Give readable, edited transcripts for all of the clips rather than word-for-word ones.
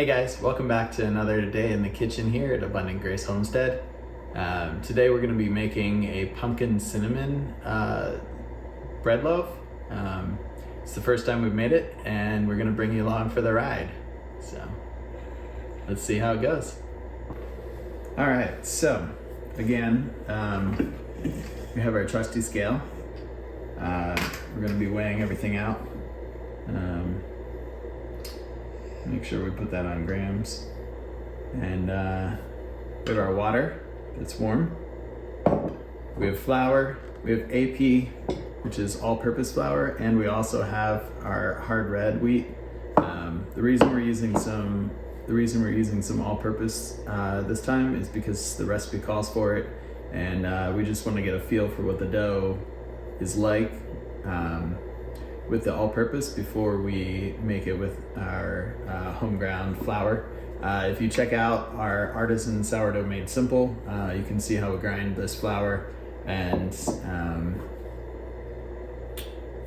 Hey guys, welcome back to another day in the kitchen here at Abundant Grace Homestead. Today we're going to be making a pumpkin cinnamon bread loaf. It's the first time we've made it and we're going to bring you along for the ride. So let's see how it goes. Alright, so again, we have our trusty scale. We're going to be weighing everything out. Make sure we put that on grams. And we have our water that's warm. We have flour, we have AP, which is all-purpose flour, and we also have our hard red wheat. The reason we're using some all-purpose this time is because the recipe calls for it, and we just want to get a feel for what the dough is like with the all-purpose before we make it with our home ground flour. If you check out our artisan sourdough made simple, you can see how we grind this flour, and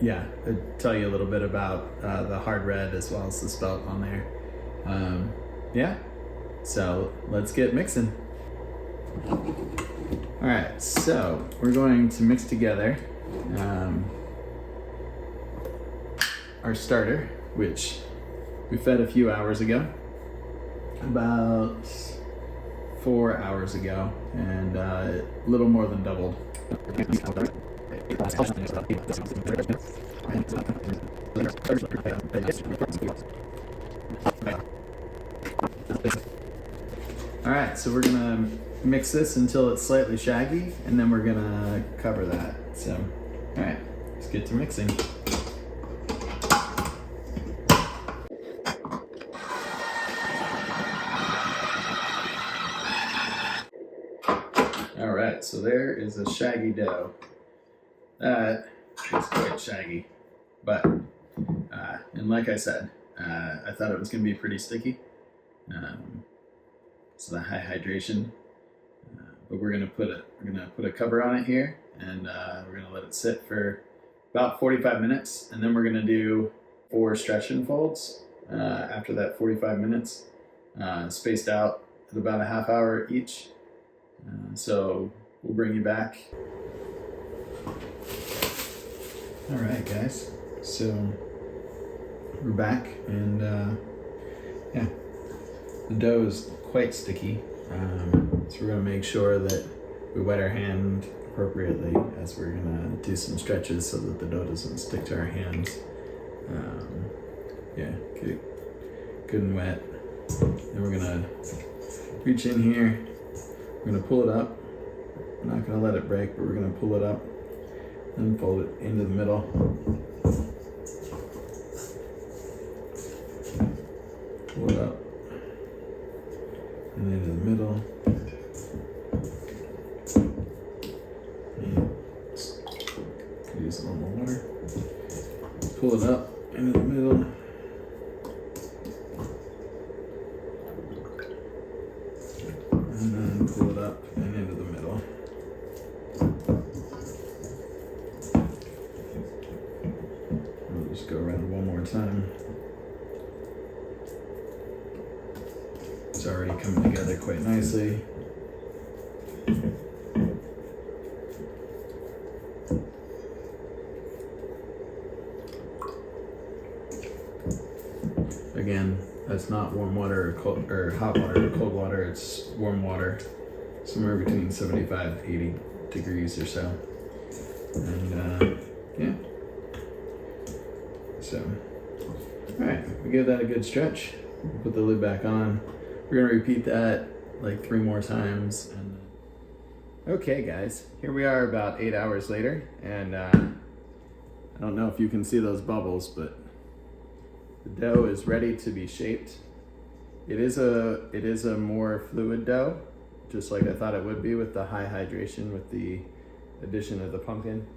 yeah, it'll tell you a little bit about the hard red as well as the spelt on there. Yeah, so let's get mixing. All right, so we're going to mix together our starter, which we fed a few hours ago, about 4 hours ago, and a little more than doubled. All right, so we're gonna mix this until it's slightly shaggy, and then we're gonna cover that. So, all right, let's get to mixing. All right, so there is a shaggy dough. That is quite shaggy, but, and like I said, I thought it was gonna be pretty sticky. So the high hydration, but we're gonna put a cover on it here, and we're gonna let it sit for about 45 minutes, and then we're gonna do 4 stretch and folds after that 45 minutes, spaced out at about a half hour each. So we'll bring you back. All right, guys. So we're back, and yeah, the dough is quite sticky. So we're gonna make sure that we wet our hand appropriately as we're gonna do some stretches so that the dough doesn't stick to our hands. Yeah, good and wet. Then we're gonna reach in here. We're gonna pull it up. We're not gonna let it break, but we're gonna pull it up and fold it into the middle. Pull it up and into the middle. And use a little more water. Pull it up into the middle. And then pull it up and into the middle. We'll just go around one more time. It's already coming together quite nicely. Again, that's not warm water or cold, or hot water or cold water, it's warm water, somewhere between 75 to 80 degrees or so. And yeah. So, all right, we give that a good stretch. We'll put the lid back on. We're gonna repeat that like 3 more times. And okay, guys, here we are about 8 hours later, and I don't know if you can see those bubbles, but the dough is ready to be shaped. It is a more fluid dough, just like I thought it would be with the high hydration with the addition of the pumpkin.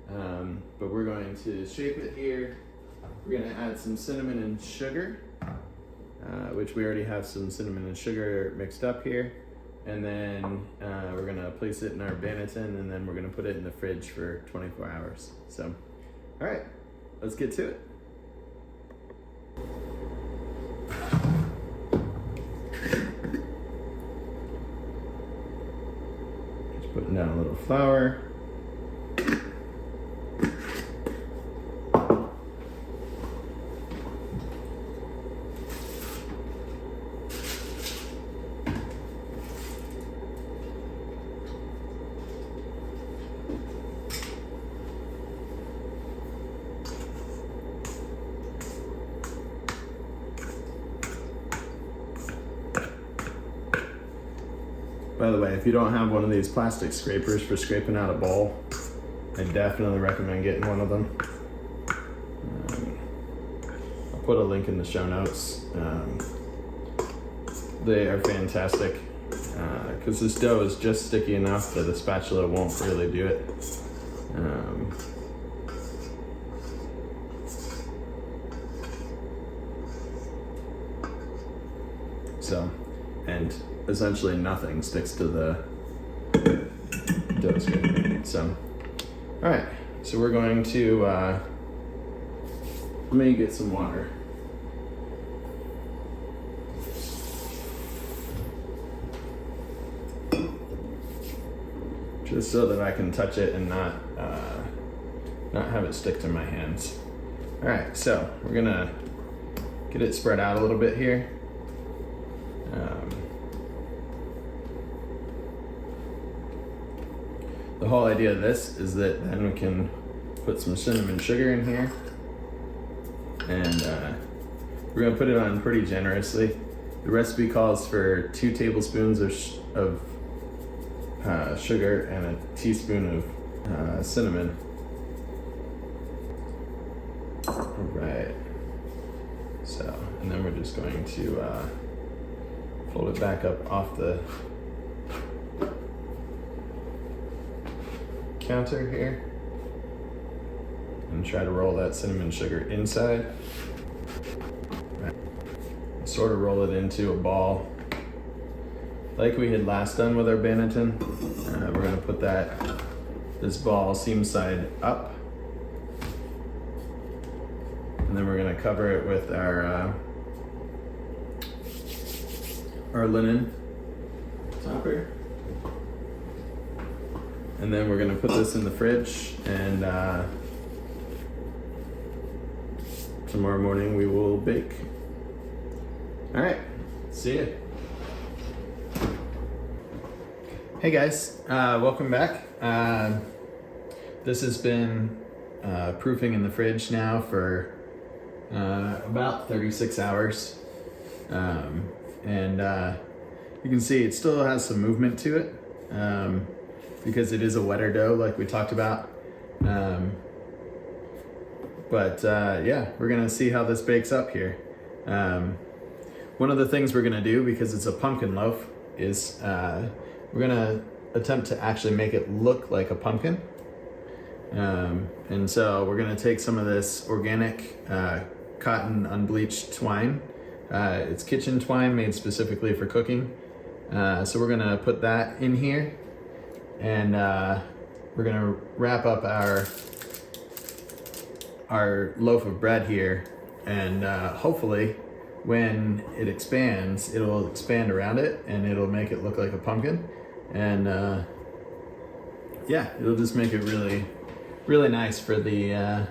But we're going to shape it here. We're gonna add some cinnamon and sugar, which we already have some cinnamon and sugar mixed up here. And then we're gonna place it in our banneton, and then we're gonna put it in the fridge for 24 hours. So, all right, let's get to it. down a little flour. By the way, if you don't have one of these plastic scrapers for scraping out a bowl, I definitely recommend getting one of them. I'll put a link in the show notes. They are fantastic because this dough is just sticky enough that a spatula won't really do it. And essentially nothing sticks to the dough scraper. So, all right, so we're going to, let me get some water. Just so that I can touch it and not have it stick to my hands. All right, so we're gonna get it spread out a little bit here. The whole idea of this is that then we can put some cinnamon sugar in here, and we're gonna put it on pretty generously. The recipe calls for 2 tablespoons of sugar and a teaspoon of cinnamon. All right. So, and then we're just going to fold it back up off the counter here and try to roll that cinnamon sugar inside. Right. Sort of roll it into a ball like we had last done with our Banneton. We're going to put this ball seam side up, and then we're going to cover it with our linen topper. And then we're gonna put this in the fridge, and tomorrow morning we will bake. All right, see ya. Hey guys, welcome back. This has been proofing in the fridge now for about 36 hours. And you can see it still has some movement to it. Because it is a wetter dough like we talked about. Yeah, we're gonna see how this bakes up here. One of the things we're gonna do, because it's a pumpkin loaf, is we're gonna attempt to actually make it look like a pumpkin. And so we're gonna take some of this organic cotton unbleached twine. It's kitchen twine made specifically for cooking. So we're gonna put that in here. And we're gonna wrap up our loaf of bread here, and hopefully when it expands, it'll expand around it and it'll make it look like a pumpkin. And yeah, it'll just make it really, really nice for the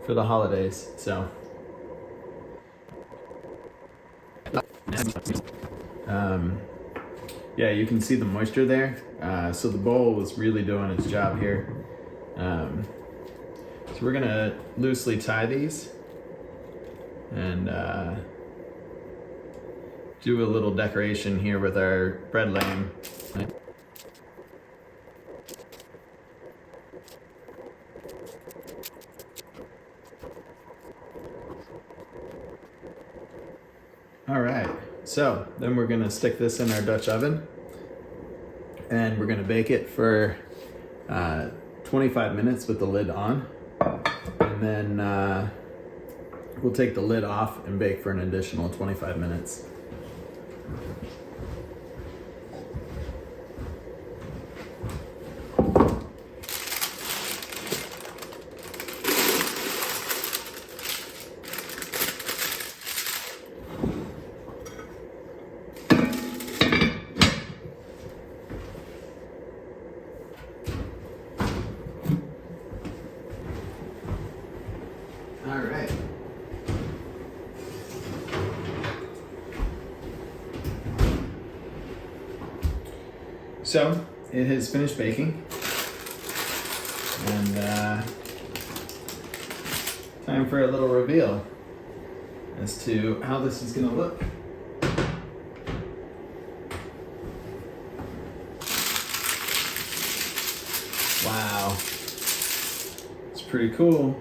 holidays. So yeah, you can see the moisture there. So the bowl is really doing its job here. So we're gonna loosely tie these and do a little decoration here with our bread lamb. All right, so then we're gonna stick this in our Dutch oven, and we're gonna bake it for 25 minutes with the lid on, and then we'll take the lid off and bake for an additional 25 minutes. So it has finished baking, and time for a little reveal as to how this is going to look. Wow, it's pretty cool.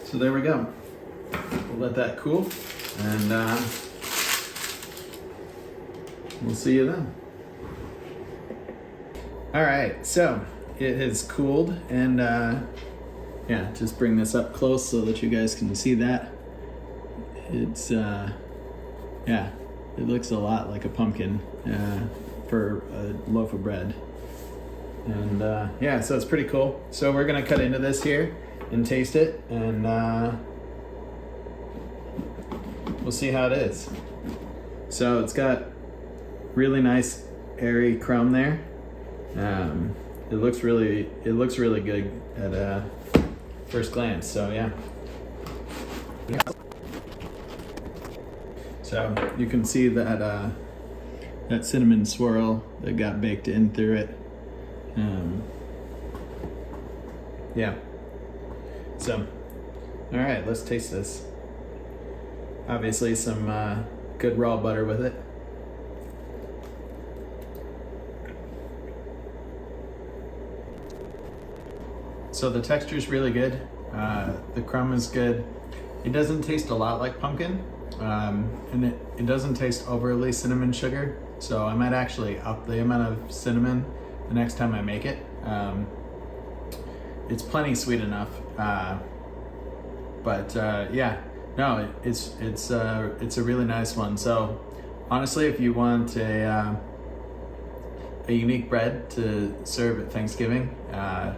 So there we go. We'll let that cool, and we'll see you then. All right, so it has cooled, and yeah, just bring this up close so that you guys can see that. It's yeah, it looks a lot like a pumpkin for a loaf of bread. And yeah, so it's pretty cool. So we're gonna cut into this here and taste it, and we'll see how it is. So it's got really nice airy crumb there. It looks really good at first glance. So yeah. So you can see that that cinnamon swirl that got baked in through it. Yeah. So, all right, let's taste this. Obviously some good raw butter with it. So the texture is really good. The crumb is good. It doesn't taste a lot like pumpkin, and it doesn't taste overly cinnamon sugar. So I might actually up the amount of cinnamon the next time I make it. It's plenty sweet enough, but yeah, no, it's a really nice one. So honestly, if you want a unique bread to serve at Thanksgiving, I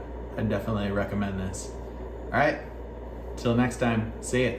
definitely recommend this. All right, till next time, see ya.